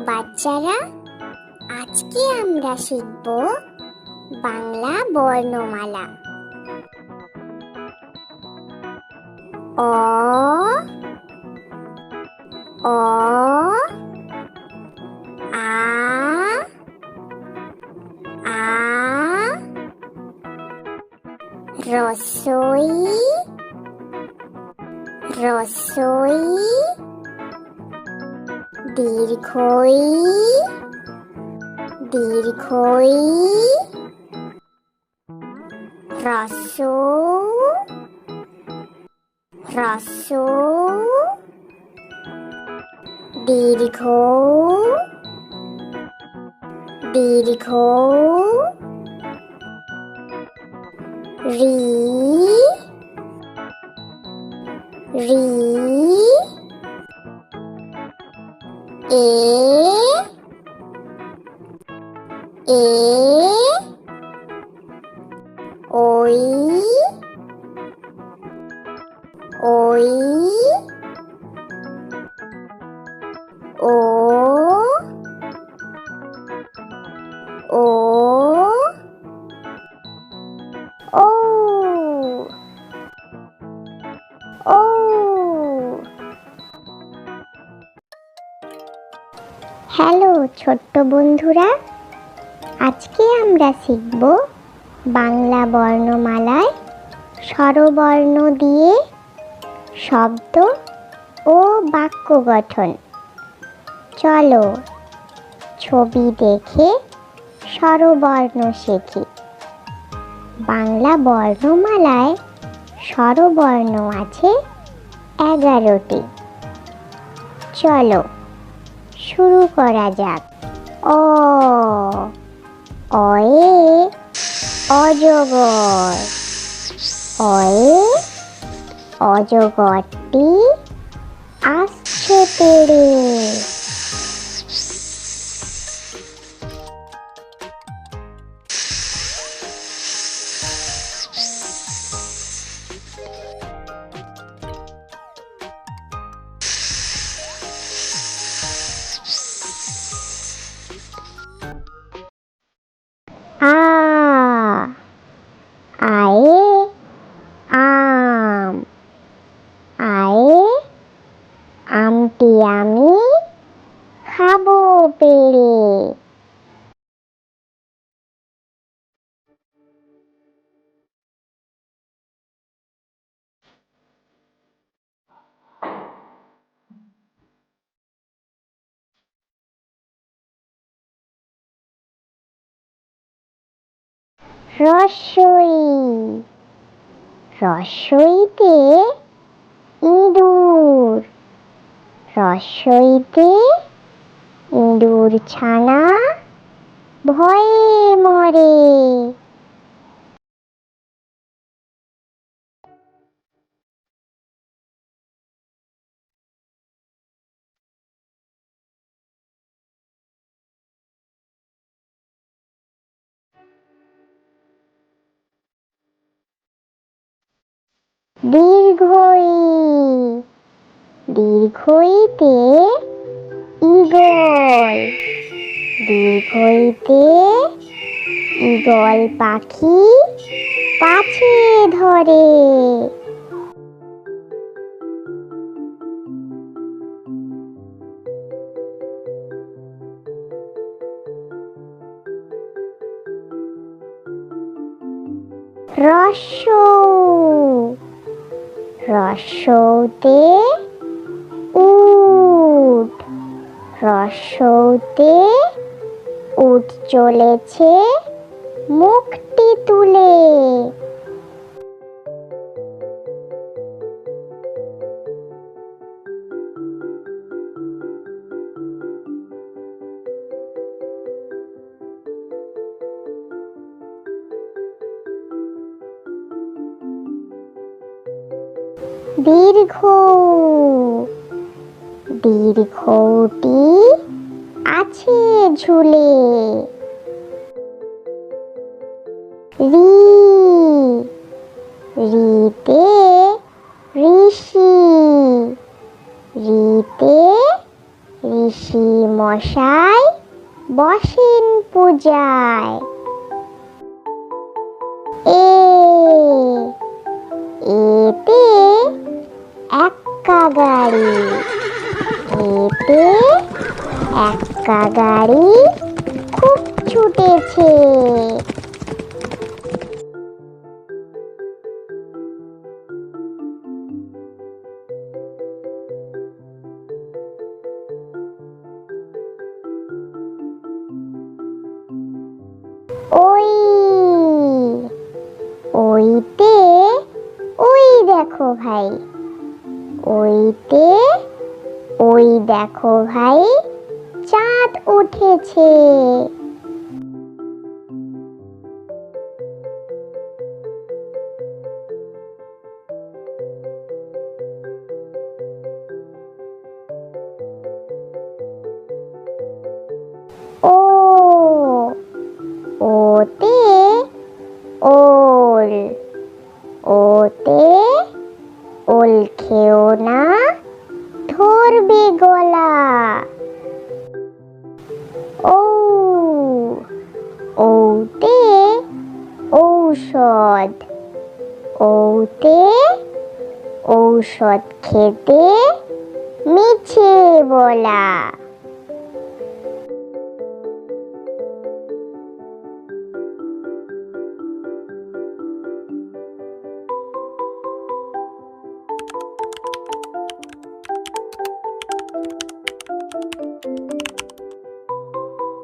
বাচ্চারা, আজকে আমরা শিখব বাংলা বর্ণমালা। অ অ আ আ রসই রসই দীর্ঘই দীর্ঘই হ্রস্ব হ্রস্ব দীর্ঘ দীর্ঘ রি রি এ এ ওই ওই ও ও ও ও হ্যালো ছোট্ট বন্ধুরা, আজকে আমরা শিখব বাংলা বর্ণমালায় স্বরবর্ণ দিয়ে শব্দ ও বাক্য গঠন। চলো ছবি দেখে স্বরবর্ণ শিখি। বাংলা বর্ণমালায় স্বরবর্ণ আছে 11টি। চলো শুরু করা যাক। অ অয়ে অজগর। অয়ে অজগরটি আসছে তেড়ে। আ আয়ে আম। আয়ে আমটি আমি খাবো পেড়ে। রসই রসইতে ইঁদুর। রসইতে ইঁদুর ছানা ভয়ে মরে। দীর্ঘই দীর্ঘইতে ঈগল। দীর্ঘইতে ঈগল পাখি পাছে ধরে। রস্য রস্যতে উট। রস্যতে উট চলেছে মুখটি তুলে। দীর্ঘ দীর্ঘটি আছে ঝুলে। রি রিতে ঋষি। রিতে ঋষি মশাই বসেন পূজায়। এ এতে এক্কা গাড়ি, এতে এক্কা গাড়ি খুব ছুটেছে। ওই ওইতে ওই দেখো ভাই, ওইতে ওই দেখো ভাই চাঁদ উঠেছে। ও ওতে ওল, ওতে ওল খেও না ধরবে গলা। ও ওতে ঔষধ, ওতে ঔষধ খেতে মিছে বলা।